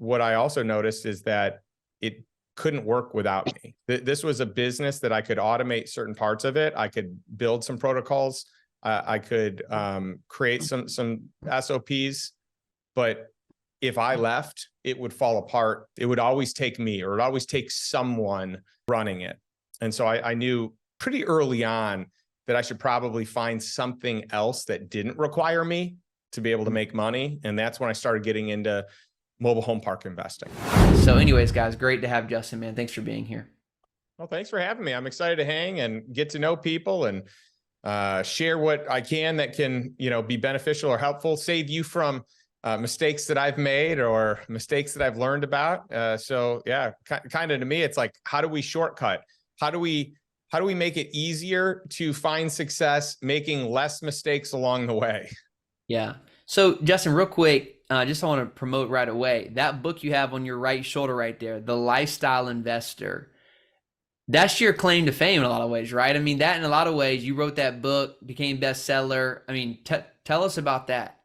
what I also noticed is that it couldn't work without me. This was a business that I could automate certain parts of it. I could build some protocols. I could create some SOPs, but if I left, it would fall apart. It would always take me, or it would always take someone running it. And so I knew pretty early on that I should probably find something else that didn't require me to be able to make money. And that's when I started getting into mobile home park investing. So anyways, guys, great to have Justin, man. Thanks for being here. Well, thanks for having me. I'm excited to hang and get to know people and share what I can that can, be beneficial or helpful, save you from mistakes that I've made or mistakes that I've learned about. So yeah, kind of to me, it's like, how do we shortcut? How do we make it easier to find success, making less mistakes along the way? Yeah. So Justin, real quick, just I want to promote right away, that book you have on your right shoulder right there, The Lifestyle Investor. That's your claim to fame in a lot of ways, right? I mean, that in a lot of ways, you wrote that book, became bestseller. I mean, tell us about that.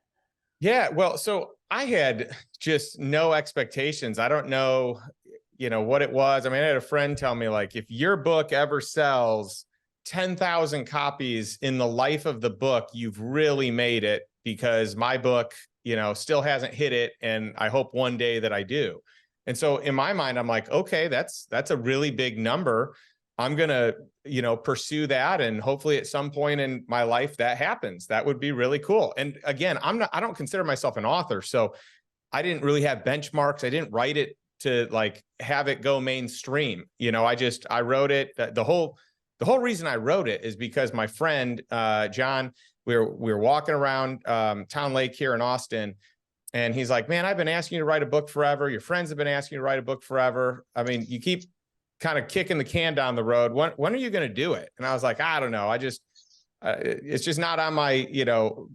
Yeah, well, so I had just no expectations. I don't know, what it was. I mean, I had a friend tell me, like, if your book ever sells 10,000 copies in the life of the book, you've really made it, because my book, still hasn't hit it. And I hope one day that I do. And so in my mind, I'm like, okay, that's a really big number. I'm going to, pursue that. And hopefully at some point in my life that happens. That would be really cool. And again, I don't consider myself an author. So I didn't really have benchmarks. I didn't write it to like have it go mainstream. I wrote it. The whole reason I wrote it is because my friend, John, we were walking around Town Lake here in Austin. And he's like, man, I've been asking you to write a book forever. Your friends have been asking you to write a book forever. I mean, you keep kind of kicking the can down the road. When are you going to do it? And I was like, I don't know. It's just not on my,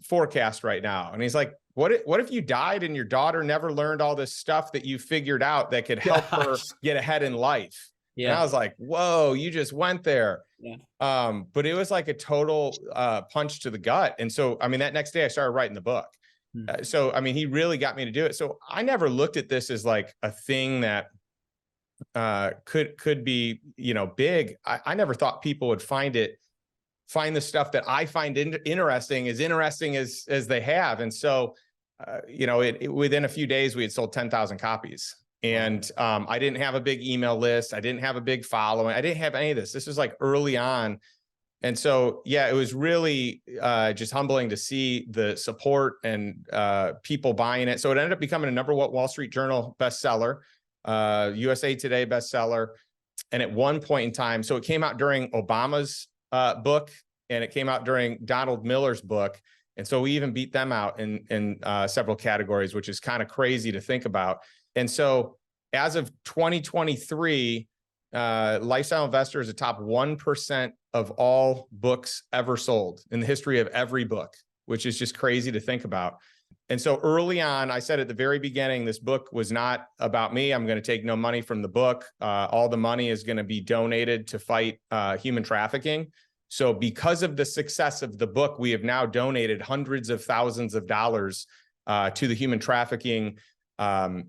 forecast right now. And he's like, what if you died and your daughter never learned all this stuff that you figured out that could help her get ahead in life? Yeah. And I was like, whoa, you just went there. Yeah. But it was like a total punch to the gut. And so, I mean, that next day I started writing the book. So, I mean, he really got me to do it. So I never looked at this as like a thing that could be, big. I never thought people would find the stuff that I find interesting as they have. And so, within a few days, we had sold 10,000 copies. And I didn't have a big email list. I didn't have a big following. I didn't have any of this. This was like early on. And so, yeah, it was really just humbling to see the support and people buying it. So it ended up becoming a #1 Wall Street Journal bestseller, USA Today bestseller. And at one point in time, so it came out during Obama's book, and it came out during Donald Miller's book. And so we even beat them out in several categories, which is kind of crazy to think about. And so as of 2023, Lifestyle Investor is the top 1% of all books ever sold in the history of every book, which is just crazy to think about. And so early on, I said at the very beginning, this book was not about me. I'm going to take no money from the book. All the money is going to be donated to fight human trafficking. So because of the success of the book, we have now donated hundreds of thousands of dollars to the human trafficking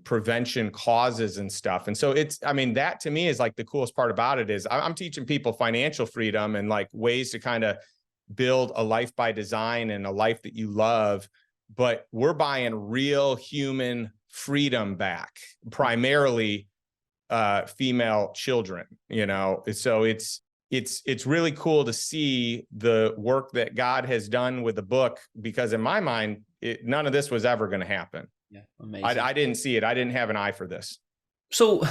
prevention causes and stuff. And so that to me is like the coolest part about it is I'm teaching people financial freedom and like ways to kind of build a life by design and a life that you love, but we're buying real human freedom back, primarily female children, So it's really cool to see the work that God has done with the book, because in my mind, none of this was ever going to happen. Yeah, amazing. I didn't see it. I didn't have an eye for this. So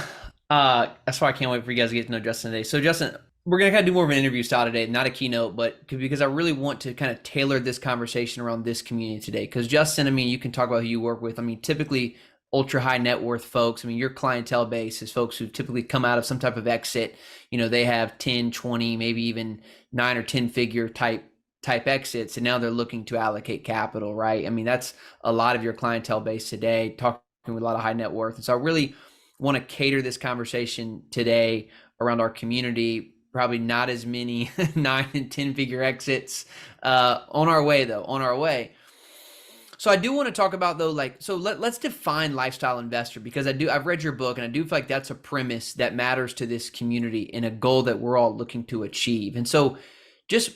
that's why I can't wait for you guys to get to know Justin today. So Justin, we're going to kind of do more of an interview style today, not a keynote, but because I really want to kind of tailor this conversation around this community today. Because Justin, I mean, you can talk about who you work with. I mean, typically ultra high net worth folks. I mean, your clientele base is folks who typically come out of some type of exit. They have 10, 20, maybe even 9 or 10 figure type exits, and now they're looking to allocate capital, right? I mean, that's a lot of your clientele base today, talking with a lot of high net worth. And so I really want to cater this conversation today around our community. Probably not as many 9 and 10 figure exits on our way, though, on our way. So I do want to talk about though, like, so let's define lifestyle investor, because I've read your book and I do feel like that's a premise that matters to this community and a goal that we're all looking to achieve. And so just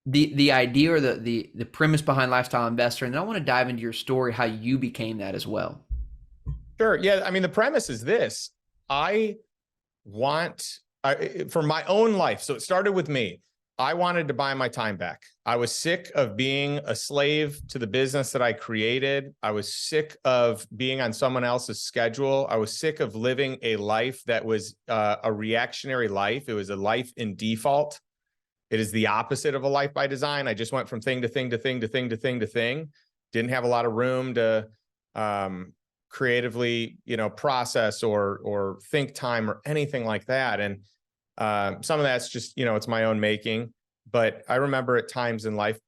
the idea or the premise behind lifestyle investor, and then I want to dive into your story, how you became that as well. Sure. Yeah. I mean, the premise is this. I want, for my own life. So it started with me. I wanted to buy my time back. I was sick of being a slave to the business that I created. I was sick of being on someone else's schedule. I was sick of living a life that was a reactionary life. It was a life in default. It is the opposite of a life by design. I just went from thing to thing to thing to thing to thing to thing. Didn't have a lot of room to creatively, process or think time or anything like that. And some of that's just, it's my own making. But I remember at times in life,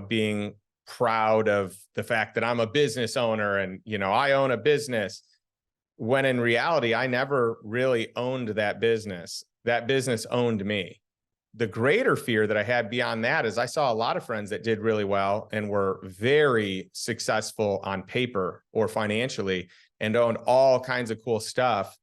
being proud of the fact that I'm a business owner and, I own a business, when in reality, I never really owned that business. That business owned me. The greater fear that I had beyond that is I saw a lot of friends that did really well and were very successful on paper or financially and owned all kinds of cool stuff.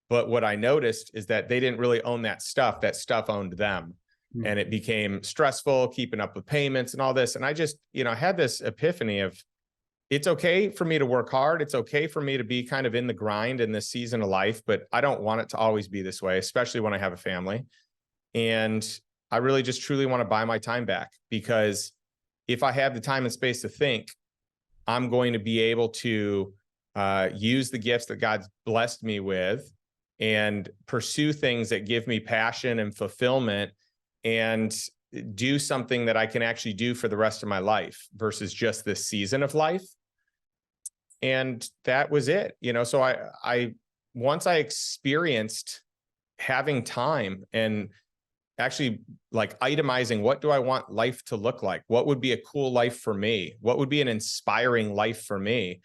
But what I noticed is that they didn't really own that stuff. That stuff owned them. Mm-hmm. And it became stressful, keeping up with payments and all this. And I just, had this epiphany of, it's okay for me to work hard. It's okay for me to be kind of in the grind in this season of life, but I don't want it to always be this way, especially when I have a family. And I really just truly want to buy my time back, because if I have the time and space to think, I'm going to be able to use the gifts that God's blessed me with and pursue things that give me passion and fulfillment and do something that I can actually do for the rest of my life versus just this season of life. And that was it. So I once I experienced having time and actually like itemizing, what do I want life to look like? What would be a cool life for me? What would be an inspiring life for me?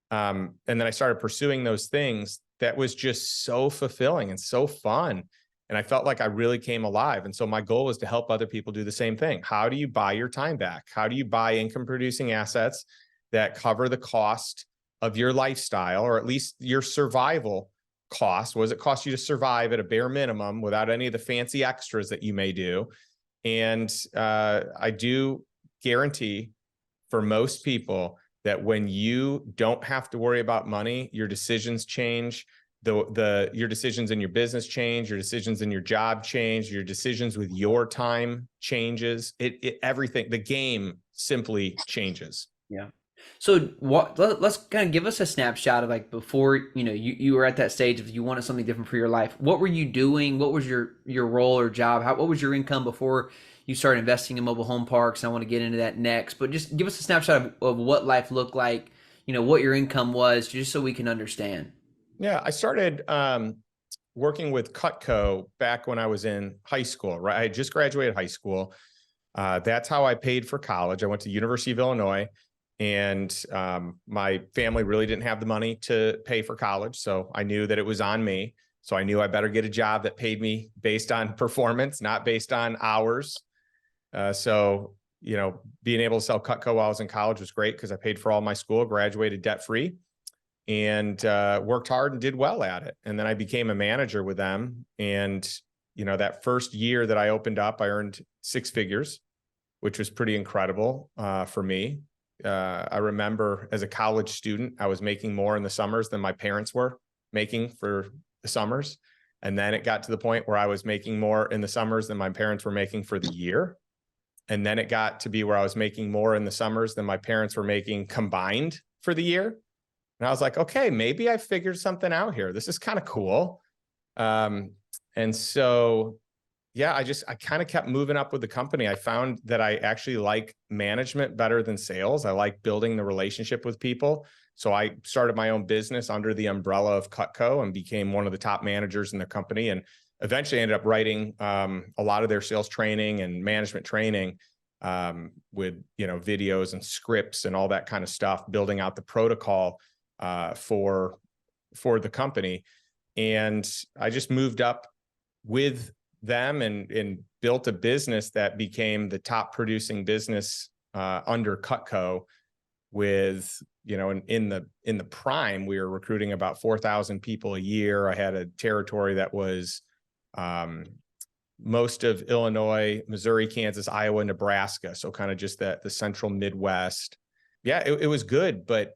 And then I started pursuing those things. That was just so fulfilling and so fun. And I felt like I really came alive. And so my goal was to help other people do the same thing. How do you buy your time back? How do you buy income producing assets that cover the cost of your lifestyle, or at least your survival cost? What does it cost you to survive at a bare minimum without any of the fancy extras that you may do? And I do guarantee for most people that when you don't have to worry about money, your decisions change. Your decisions in your business change, your decisions in your job change, your decisions with your time changes. Everything, the game simply changes. Yeah. So let's kind of give us a snapshot of like before, you were at that stage of you wanted something different for your life. What were you doing? What was your role or job? What was your income before you started investing in mobile home parks? And I want to get into that next, but just give us a snapshot of what life looked like, what your income was, just so we can understand. Yeah, I started working with Cutco back when I was in high school, right? I had just graduated high school. That's how I paid for college. I went to the University of Illinois, and my family really didn't have the money to pay for college. So I knew that it was on me. So I knew I better get a job that paid me based on performance, not based on hours. So being able to sell Cutco while I was in college was great because I paid for all my school, graduated debt-free, and worked hard and did well at it. And then I became a manager with them. And, that first year that I opened up, I earned 6 figures, which was pretty incredible for me. I remember as a college student, I was making more in the summers than my parents were making for the summers. And then it got to the point where I was making more in the summers than my parents were making for the year. And then it got to be where I was making more in the summers than my parents were making combined for the year. And I was like, okay, maybe I figured something out here. This is kind of cool. And so, yeah, I kind of kept moving up with the company. I found that I actually like management better than sales. I like building the relationship with people. So I started my own business under the umbrella of Cutco and became one of the top managers in the company, and eventually ended up writing a lot of their sales training and management training with, videos and scripts and all that kind of stuff, building out the protocol for the company. And I just moved up with them and built a business that became the top producing business under Cutco with, in the prime, we were recruiting about 4,000 people a year. I had a territory that was most of Illinois, Missouri, Kansas, Iowa, Nebraska. So kind of just the central Midwest. Yeah, it was good. But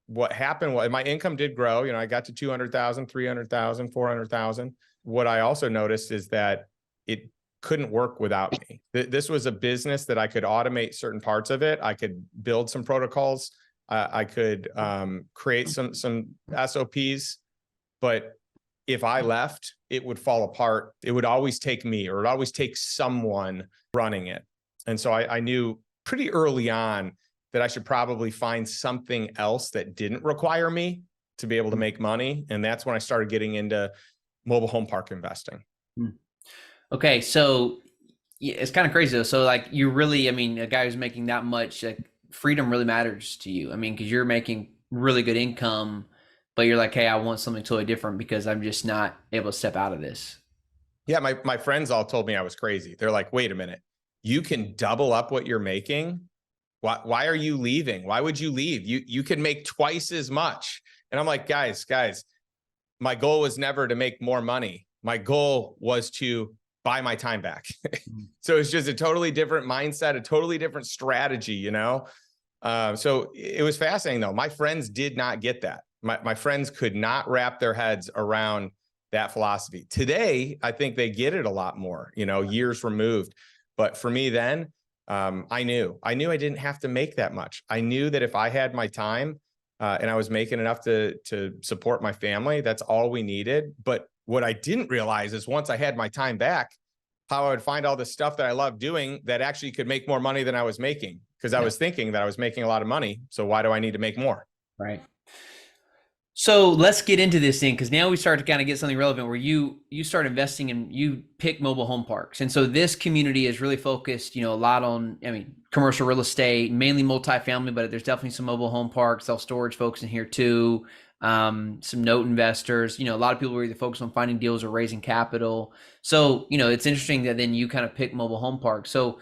what happened was my income did grow. I got to 200,000, 300,000, 400,000. What I also noticed is that it couldn't work without me. This was a business that I could automate certain parts of it. I could build some protocols. I could create some SOPs, but if I left, it would fall apart. It would always take me, or it would always take someone running it. And so I knew pretty early on that I should probably find something else that didn't require me to be able to make money. And that's when I started getting into mobile home park investing. Okay. So it's kind of crazy though. So like you really, a guy who's making that much, like, freedom really matters to you. Because you're making really good income, but you're like, hey, I want something totally different because I'm just not able to step out of this. Yeah. My friends all told me I was crazy. They're like, wait a minute, you can double up what you're making. Why are you leaving? Why would you leave? You can make twice as much. And I'm like, guys, my goal was never to make more money. My goal was to buy my time back. So it's just a totally different mindset, a totally different strategy, So it was fascinating though. My friends did not get that. My friends could not wrap their heads around that philosophy. Today, I think they get it a lot more, years removed. But for me then, I knew I didn't have to make that much. I knew that if I had my time and I was making enough to support my family, that's all we needed. But what I didn't realize is once I had my time back, how I would find all the stuff that I love doing that actually could make more money than I was making, because I was thinking that I was making a lot of money. So why do I need to make more? Right. So let's get into this thing, because now we start to kind of get something relevant where you start investing and you pick mobile home parks. And so this community is really focused, a lot on, commercial real estate, mainly multifamily, but there's definitely some mobile home parks, self-storage folks in here too. Some note investors, a lot of people are either focused on finding deals or raising capital. So, it's interesting that then you kind of pick mobile home parks. So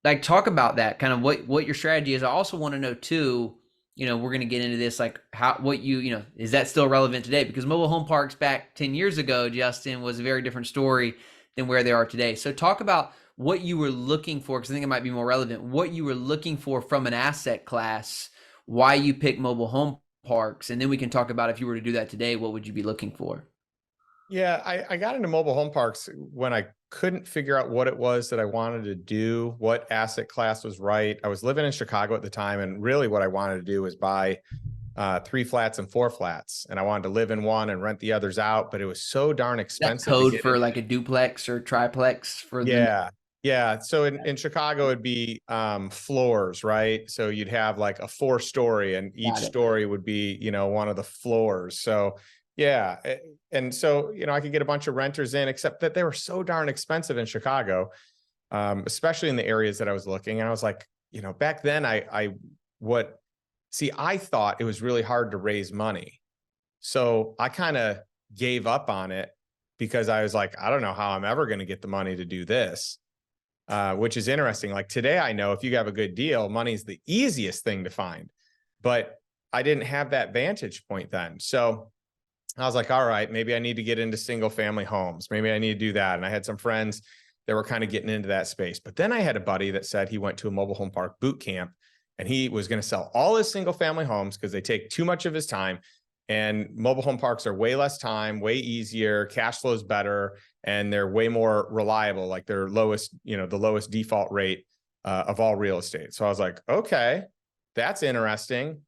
like talk about that, kind of what your strategy is. I also want to know too, we're going to get into this, like is that still relevant today? Because mobile home parks back 10 years ago, Justin, was a very different story than where they are today. So talk about what you were looking for, because I think it might be more relevant, what you were looking for from an asset class, why you pick mobile home parks. And then we can talk about if you were to do that today, what would you be looking for? Yeah, I got into mobile home parks when I couldn't figure out what it was that I wanted to do, what asset class was right. I was living in Chicago at the time, and really what I wanted to do was buy 3 flats and 4 flats. And I wanted to live in one and rent the others out, but it was so darn expensive. That code for like a duplex or triplex for Yeah. So in Chicago, it'd be floors, right? So you'd have like a 4-story, and each story would be, one of the floors. So yeah. And so, I could get a bunch of renters in, except that they were so darn expensive in Chicago, especially in the areas that I was looking. And I was like, back then I thought it was really hard to raise money. So I kind of gave up on it because I was like, I don't know how I'm ever going to get the money to do this, which is interesting. Like today, I know if you have a good deal, money's the easiest thing to find, but I didn't have that vantage point then. So I was like, all right, maybe I need to get into single family homes. Maybe I need to do that. And I had some friends that were kind of getting into that space. But then I had a buddy that said he went to a mobile home park boot camp, and he was going to sell all his single family homes because they take too much of his time. And mobile home parks are way less time, way easier, cash flow is better, and they're way more reliable. Like they're lowest, the lowest default rate of all real estate. So I was like, okay, that's interesting.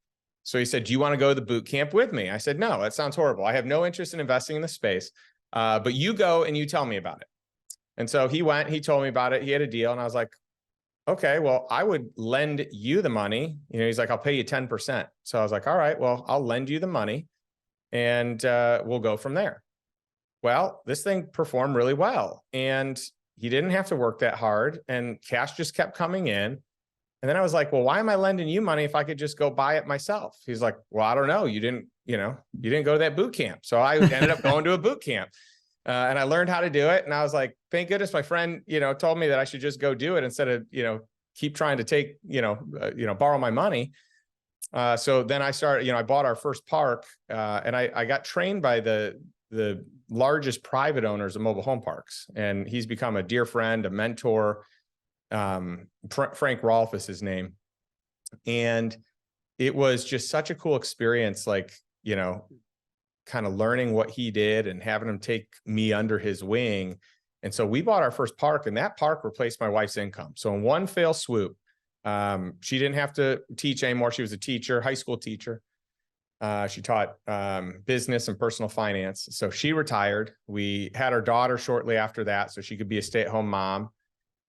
So he said, do you want to go to the boot camp with me? I said, no, that sounds horrible. I have no interest in investing in the space, but you go and you tell me about it. And so he went, he told me about it. He had a deal. And I was like, okay, well, I would lend you the money. He's like, I'll pay you 10%. So I was like, all right, well, I'll lend you the money and we'll go from there. Well, this thing performed really well, and he didn't have to work that hard, and cash just kept coming in. And then I was like, well, why am I lending you money if I could just go buy it myself? He's like, well, I don't know. You didn't go to that boot camp. So I ended up going to a boot camp and I learned how to do it. And I was like, thank goodness my friend, told me that I should just go do it instead of, keep trying to take, borrow my money. So then I started, I bought our first park, and I got trained by the largest private owners of mobile home parks. And he's become a dear friend, a mentor. Frank Rolfe is his name. And it was just such a cool experience, like, kind of learning what he did and having him take me under his wing. And so we bought our first park, and that park replaced my wife's income. So in one fell swoop, she didn't have to teach anymore. She was a teacher, high school teacher. She taught business and personal finance. So she retired. We had our daughter shortly after that, so she could be a stay-at-home mom.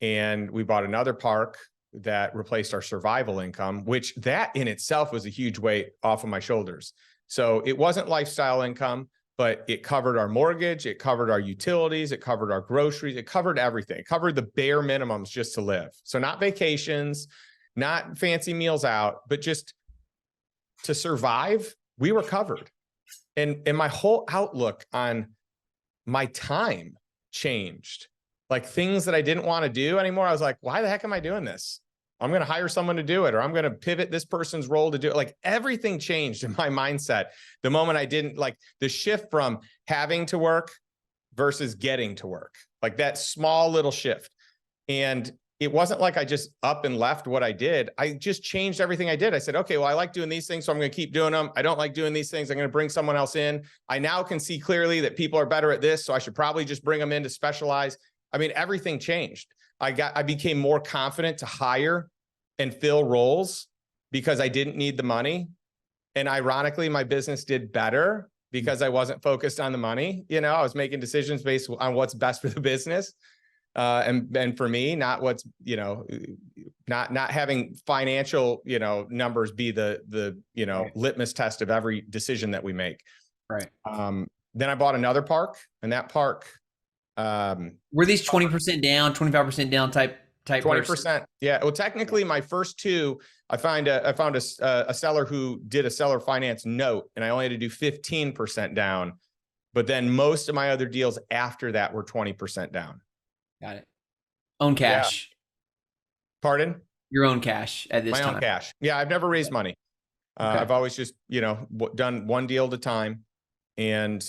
And we bought another park that replaced our survival income, which that in itself was a huge weight off of my shoulders. So it wasn't lifestyle income, but it covered our mortgage, it covered our utilities, it covered our groceries, it covered everything. It covered the bare minimums just to live. So not vacations, not fancy meals out, but just to survive, we were covered. And my whole outlook on my time changed. Like things that I didn't want to do anymore, I was like, why the heck am I doing this? I'm going to hire someone to do it, or I'm going to pivot this person's role to do it. Like everything changed in my mindset the moment I didn't, like the shift from having to work versus getting to work, like that small little shift. And it wasn't like I just up and left what I did. I just changed everything I did. I said, okay, well, I like doing these things, so I'm going to keep doing them. I don't like doing these things. I'm going to bring someone else in. I now can see clearly that people are better at this, so I should probably just bring them in to specialize. I mean, everything changed. I became more confident to hire and fill roles because I didn't need the money. And ironically, my business did better because I wasn't focused on the money. I was making decisions based on what's best for the business. And for me, not what's, not having financial, numbers be the litmus test of every decision that we make. Right. Then I bought another park, and that park, were these 20% down, 25% down type 20%. Yeah. Well, technically my first two, I found a seller who did a seller finance note, and I only had to do 15% down. But then most of my other deals after that were 20% down. Got it. Own cash. Yeah. Pardon? Your own cash at this time. My own cash. Yeah. I've never raised money. Okay. I've always just, done one deal at a time, and,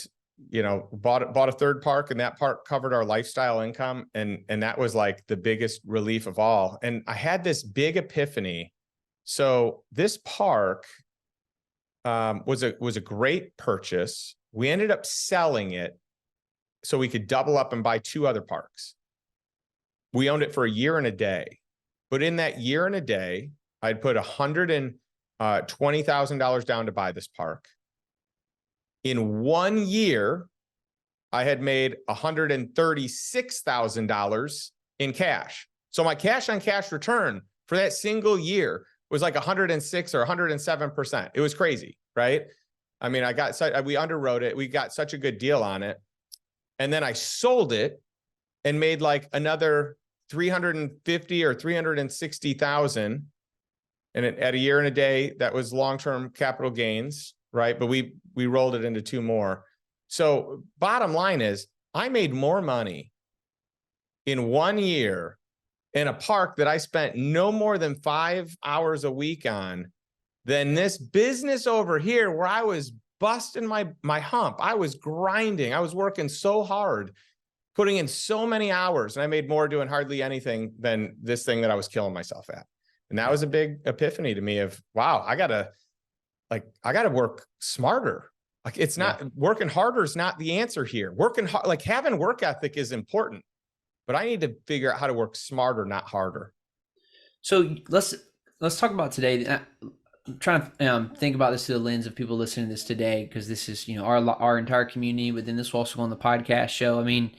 bought a third park, and that park covered our lifestyle income. And that was like the biggest relief of all. And I had this big epiphany. So this park, was a great purchase. We ended up selling it so we could double up and buy two other parks. We owned it for a year and a day, but in that year and a day, I'd put $120,000 down to buy this park. In 1 year, I had made $136,000 in cash. So my cash on cash return for that single year was like 106 or 107%. It was crazy, right? I mean, we underwrote it. We got such a good deal on it. And then I sold it and made like another 350 or 360,000. And at a year and a day, that was long-term capital gains, right? But we rolled it into two more. So bottom line is, I made more money in 1 year in a park that I spent no more than 5 hours a week on than this business over here, where I was busting my hump. I was grinding. I was working so hard, putting in so many hours, and I made more doing hardly anything than this thing that I was killing myself at. And that was a big epiphany to me of, wow, I gotta work smarter. Like it's not working harder is not the answer here. Working hard, like having work ethic is important, but I need to figure out how to work smarter, not harder. So let's talk about today. I'm trying to think about this through the lens of people listening to this today, because this is, our entire community, but then this will also go on the podcast show. I mean,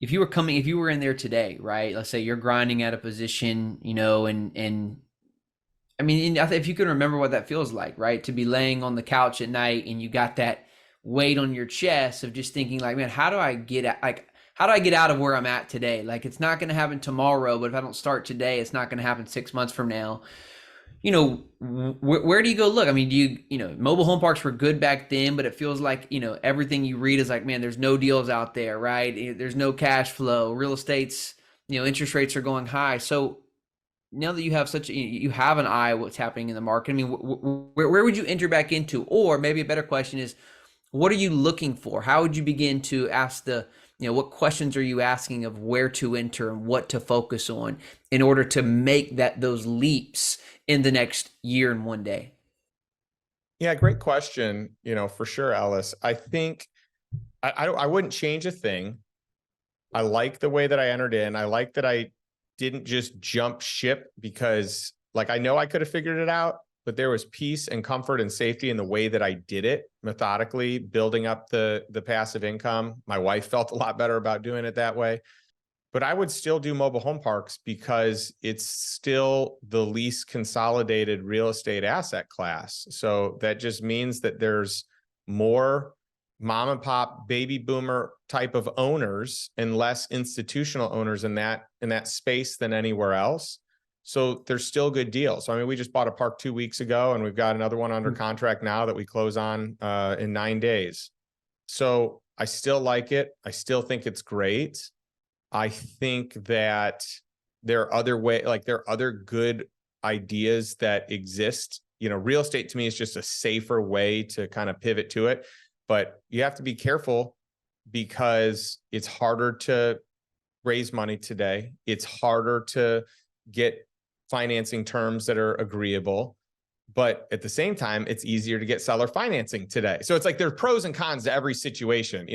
if you were in there today, right? Let's say you're grinding at a position, and I mean, if you can remember what that feels like, right? To be laying on the couch at night and you got that weight on your chest of just thinking like, man, how do I get out of where I'm at today? Like, it's not going to happen tomorrow, but if I don't start today, it's not going to happen 6 months from now. Where do you go look? I mean, mobile home parks were good back then, but it feels like, everything you read is like, man, there's no deals out there, right? There's no cash flow. Real estate's, interest rates are going high. So now that you have you have an eye what's happening in the market, I mean, where would you enter back into? Or maybe a better question is, what are you looking for? How would you begin to ask what questions are you asking of where to enter and what to focus on in order to make those leaps in the next year and one day? Yeah, great question. For sure, Ellis. I think I wouldn't change a thing. I like the way that I entered in. I like that I didn't just jump ship because I know I could have figured it out, but there was peace and comfort and safety in the way that I did it methodically, building up the passive income. My wife felt a lot better about doing it that way. But I would still do mobile home parks because it's still the least consolidated real estate asset class. So that just means that there's more mom and pop baby boomer type of owners and less institutional owners in that space than anywhere else. So there's still good deals. I mean, we just bought a park 2 weeks ago, and we've got another one under contract now that we close on in 9 days. So I still like it. I still think it's great. I think that there are other good ideas that exist. Real estate to me is just a safer way to kind of pivot to it, but you have to be careful because it's harder to raise money today. It's harder to get financing terms that are agreeable, but at the same time, it's easier to get seller financing today. So it's like there's pros and cons to every situation.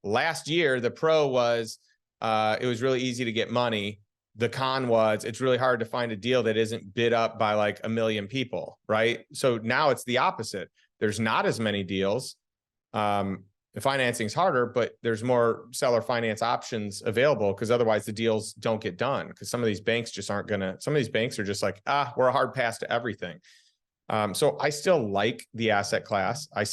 Last year, the pro was, it was really easy to get money. The con was it's really hard to find a deal that isn't bid up by like 1 million people, right? So now it's the opposite. There's not as many deals. The financing's harder, but there's more seller finance options available because otherwise the deals don't get done because some of these banks just aren't some of these banks are just like, we're a hard pass to everything. So I still like the asset class. I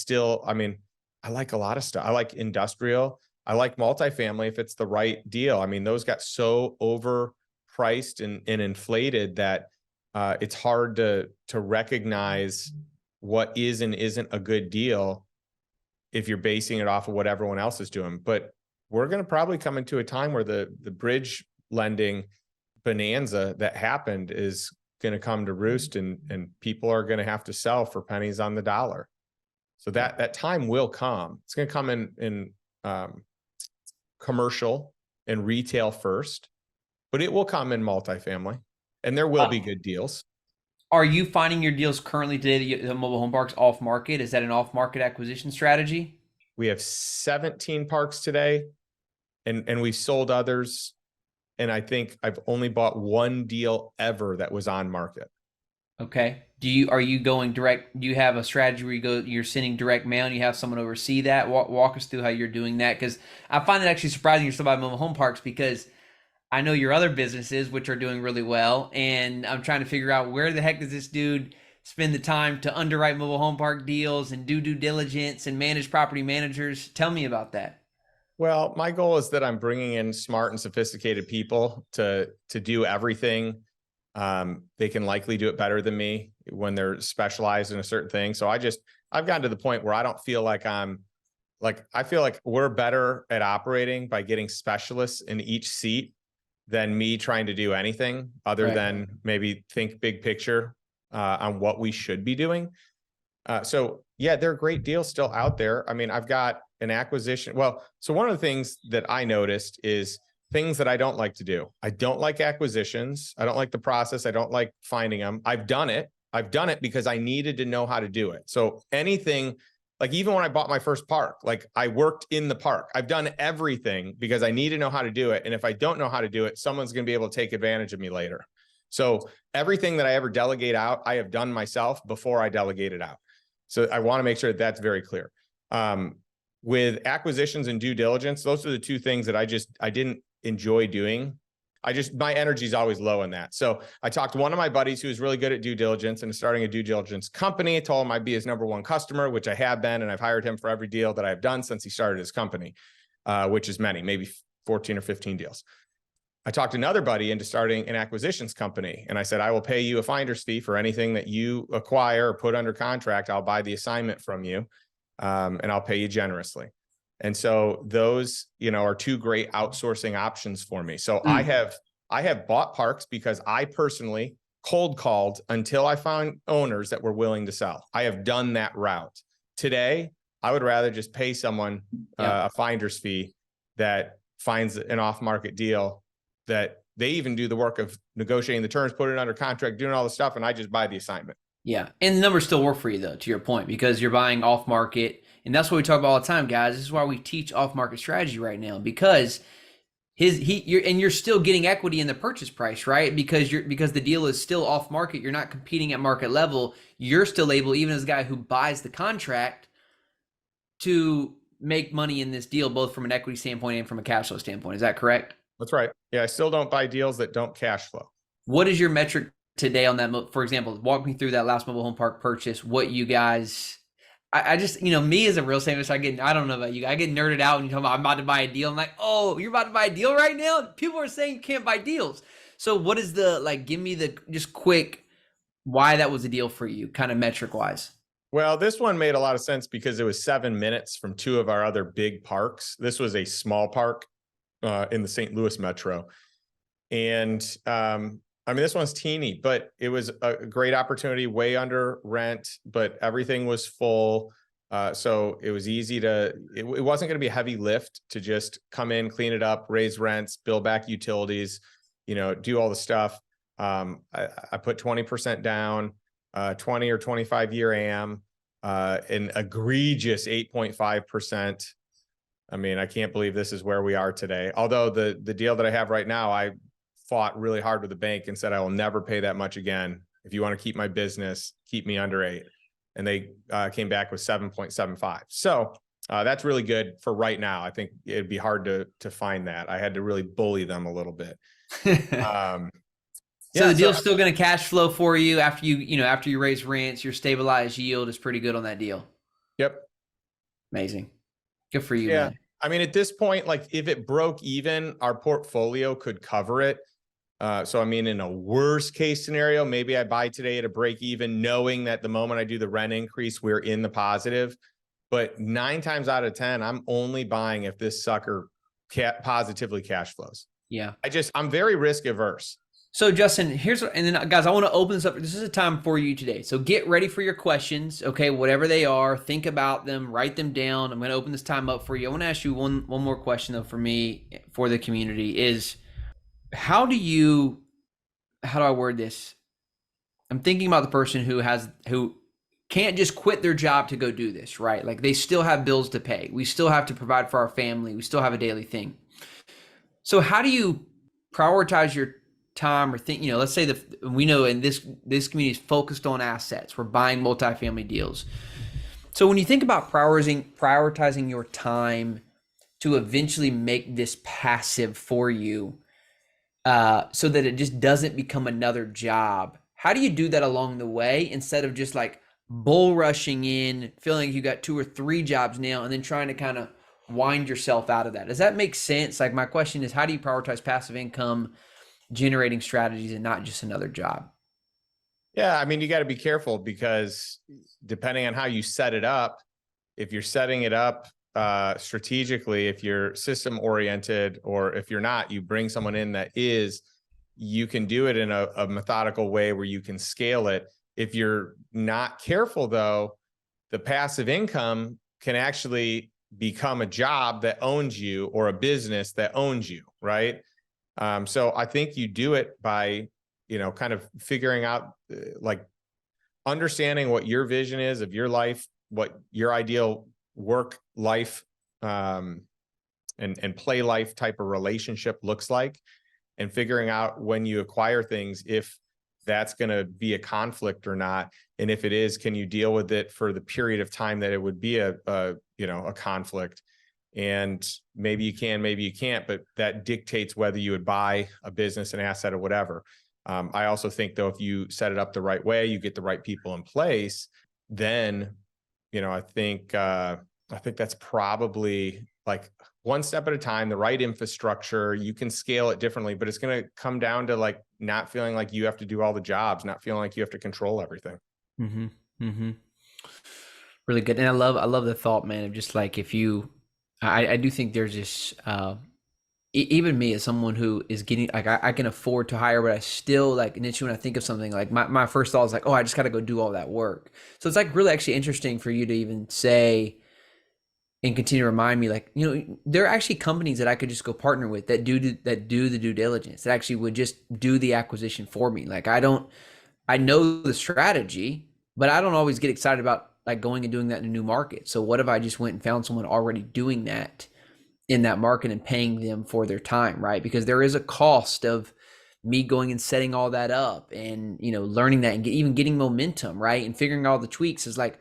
like a lot of stuff. I like industrial. I like multifamily if it's the right deal. I mean, those got so overpriced and inflated that it's hard to recognize what is and isn't a good deal if you're basing it off of what everyone else is doing. But we're going to probably come into a time where the bridge lending bonanza that happened is going to come to roost, and people are going to have to sell for pennies on the dollar. So that time will come. It's going to come in commercial and retail first, but it will come in multifamily, and there will be good deals. Are you finding your deals currently today, the mobile home parks, off market? Is that an off market acquisition strategy? We have 17 parks today, and we've sold others. And I think I've only bought one deal ever that was on market. Okay. Are you going direct? Do you have a strategy where you're sending direct mail and you have someone oversee that? Walk us through how you're doing that. Cause I find it actually surprising you're still buying mobile home parks because I know your other businesses, which are doing really well. And I'm trying to figure out where the heck does this dude spend the time to underwrite mobile home park deals and do due diligence and manage property managers. Tell me about that. Well, my goal is that I'm bringing in smart and sophisticated people to do everything. They can likely do it better than me when they're specialized in a certain thing. So I've gotten to the point where I don't feel like I feel like we're better at operating by getting specialists in each seat than me trying to do anything other than maybe think big picture on what we should be doing. So yeah, there are great deals still out there. I mean, I've got an acquisition. Well, so one of the things that I noticed is things that I don't like to do. I don't like acquisitions. I don't like the process. I don't like finding them. I've done it because I needed to know how to do it. So anything, like even when I bought my first park, like I worked in the park. I've done everything because I need to know how to do it. And if I don't know how to do it, someone's going to be able to take advantage of me later. So everything that I ever delegate out, I have done myself before I delegate it out. So I want to make sure that that's very clear. With acquisitions and due diligence, those are the two things that I didn't enjoy doing. My energy is always low in that. So I talked to one of my buddies who is really good at due diligence and is starting a due diligence company. I told him I'd be his #1 customer, which I have been, and I've hired him for every deal that I've done since he started his company, which is many, maybe 14 or 15 deals. I talked another buddy into starting an acquisitions company, and I said, I will pay you a finder's fee for anything that you acquire or put under contract. I'll buy the assignment from you, and I'll pay you generously. And so those, are two great outsourcing options for me. So I have bought parks because I personally cold called until I found owners that were willing to sell. I have done that route. Today, I would rather just pay someone a finder's fee that finds an off-market deal that they even do the work of negotiating the terms, put it under contract, doing all the stuff, and I just buy the assignment. Yeah. And the numbers still work for you, though, to your point, because you're buying off market. And that's what we talk about all the time, guys. This is why we teach off market strategy right now, because you're still getting equity in the purchase price, right? Because the deal is still off market. You're not competing at market level. You're still able, even as a guy who buys the contract, to make money in this deal, both from an equity standpoint and from a cash flow standpoint. Is that correct? That's right. Yeah, I still don't buy deals that don't cash flow. What is your metric today on that? For example, walk me through that last mobile home park purchase. What you guys, I just, me as a real estate investor, I don't know about you, I get nerded out when you talk about I'm about to buy a deal. I'm like, oh, you're about to buy a deal right now? People are saying you can't buy deals. So what is give me the just quick why that was a deal for you, kind of metric wise. Well, this one made a lot of sense because it was 7 minutes from two of our other big parks. This was a small park in the St. Louis metro. And this one's teeny, but it was a great opportunity, way under rent, but everything was full. So it was easy it wasn't going to be a heavy lift to just come in, clean it up, raise rents, bill back utilities, do all the stuff. I put 20% down, 20 or 25 year AM, an egregious 8.5%. I can't believe this is where we are today. Although the deal that I have right now, I fought really hard with the bank and said, I will never pay that much again. If you want to keep my business, keep me under 8. And they came back with 7.75. So that's really good for right now. I think it'd be hard to find that. I had to really bully them a little bit. So the deal's still going to cash flow for you after you raise rents. Your stabilized yield is pretty good on that deal. Yep. Amazing. Good for you, yeah. man. At this point, if it broke even, our portfolio could cover it. In a worst case scenario, maybe I buy today at a break even, knowing that the moment I do the rent increase, we're in the positive. But 9 times out of 10, I'm only buying if this sucker positively cash flows. Yeah. I'm very risk averse. So Justin, and then guys, I want to open this up. This is a time for you today. So get ready for your questions. Okay. Whatever they are, think about them, write them down. I'm going to open this time up for you. I want to ask you one more question though, for me, for the community is, how do I word this? I'm thinking about the person who can't just quit their job to go do this, right? Like they still have bills to pay. We still have to provide for our family. We still have a daily thing. So how do you prioritize your time or think, let's say we know in this community is focused on assets. We're buying multifamily deals. So when you think about prioritizing your time to eventually make this passive for you, so that it just doesn't become another job, how do you do that along the way instead of just bull rushing in, feeling like you got 2 or 3 jobs now and then trying to kind of wind yourself out of that? Does that make sense? My question is, how do you prioritize passive income generating strategies and not just another job? Yeah. You got to be careful because depending on how you set it up, if you're setting it up strategically, if you're system oriented, or if you're not, you bring someone in that is, you can do it in a methodical way where you can scale it. If you're not careful though, the passive income can actually become a job that owns you or a business that owns you. Right. So I think you do it by, kind of figuring out, understanding what your vision is of your life, what your ideal work life, and play life type of relationship looks like, and figuring out when you acquire things, if that's going to be a conflict or not. And if it is, can you deal with it for the period of time that it would be a conflict? And maybe you can, maybe you can't, but that dictates whether you would buy a business, an asset, or whatever. I also think though, if you set it up the right way, you get the right people in place, then, I think that's probably one step at a time, the right infrastructure. You can scale it differently, but it's going to come down to not feeling like you have to do all the jobs, not feeling like you have to control everything. Mm-hmm. Mm-hmm. Really good. And I love the thought, man, of just if you, I do think there's this even me as someone who is getting like I can afford to hire, but I still like initially when I think of something like my first thought is like, oh, I just got to go do all that work. So it's like really actually interesting for you to even say and continue to remind me, like, you know, there are actually companies that I could just go partner with that do the due diligence, that actually would just do the acquisition for me. Like I know the strategy, but I don't always get excited about like going and doing that in a new market. So what if I just went and found someone already doing that in that market and paying them for their time, right? Because there is a cost of me going and setting all that up and, you know, learning that and even getting momentum, right? And figuring out all the tweaks is like,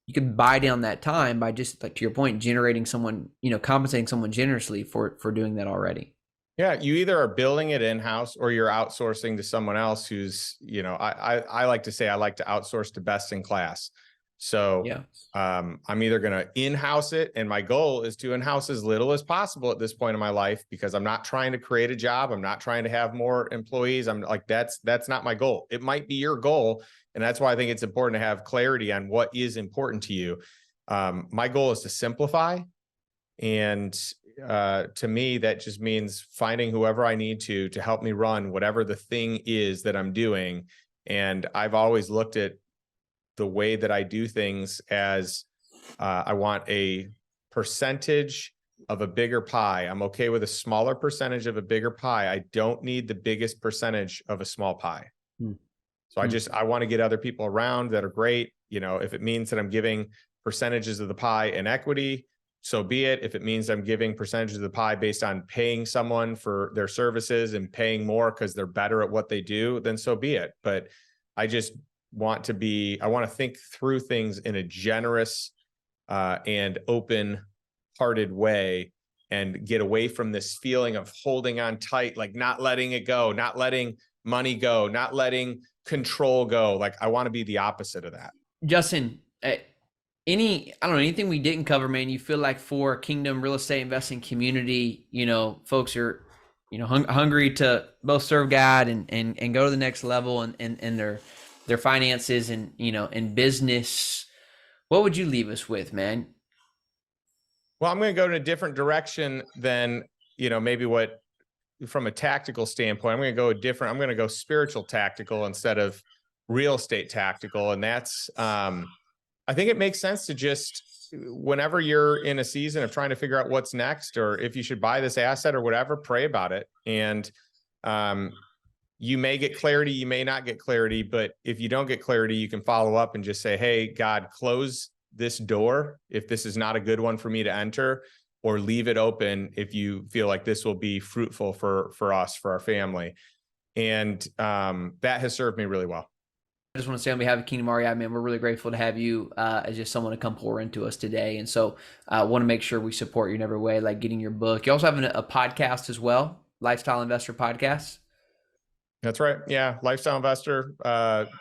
you can buy down that time by just like, to your point, generating someone, you know, compensating someone generously for doing that already. Yeah, you either are building it in-house or you're outsourcing to someone else who's, you know, I like to say I like to outsource to best in class. So Yeah. I'm either going to in-house it, and my goal is to in-house as little as possible at this point in my life, because I'm not trying to create a job. I'm not trying to have more employees. I'm like, that's not my goal. It might be your goal. And that's why I think it's important to have clarity on what is important to you. My goal is to simplify. And to me, that just means finding whoever I need to help me run whatever the thing is that I'm doing. And I've always looked at the way that I do things as I want a percentage of a bigger pie. I'm okay with a smaller percentage of a bigger pie. I don't need the biggest percentage of a small pie. So I want to get other people around that are great. You know, if it means that I'm giving percentages of the pie in equity, so be it. If it means I'm giving percentages of the pie based on paying someone for their services and paying more because they're better at what they do, then so be it. But I just want to think through things in a generous and open-hearted way, and get away from this feeling of holding on tight, like not letting it go, not letting money go, not letting control go. Like I want to be the opposite of that. Justin, I don't know, anything we didn't cover, man, you feel like for Kingdom Real Estate Investing community, you know, folks are, you know, hungry to both serve God and go to the next level and their finances and, you know, and business, what would you leave us with, man? Well, I'm going to go in a different direction than, you know, maybe what, from a tactical standpoint, I'm going to go spiritual tactical instead of real estate tactical. And that's, I think it makes sense to just, whenever you're in a season of trying to figure out what's next, or if you should buy this asset or whatever, pray about it. And you may get clarity, you may not get clarity, but if you don't get clarity, you can follow up and just say, hey, God, close this door if this is not a good one for me to enter, or leave it open if you feel like this will be fruitful for us, for our family. And that has served me really well. I just want to say on behalf of Kingdom REI, man, we're really grateful to have you as just someone to come pour into us today. And so I want to make sure we support you in every way, like getting your book. You also have a podcast as well, Lifestyle Investor Podcast. That's right. Yeah. Lifestyle Investor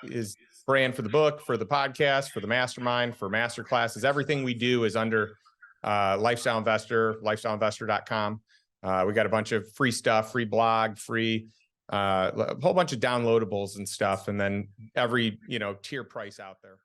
is brand for the book, for the podcast, for the mastermind, for master classes. Everything we do is under Lifestyle Investor, lifestyleinvestor.com. We got a bunch of free stuff, free blog, free a whole bunch of downloadables and stuff, and then every, you know, tier price out there.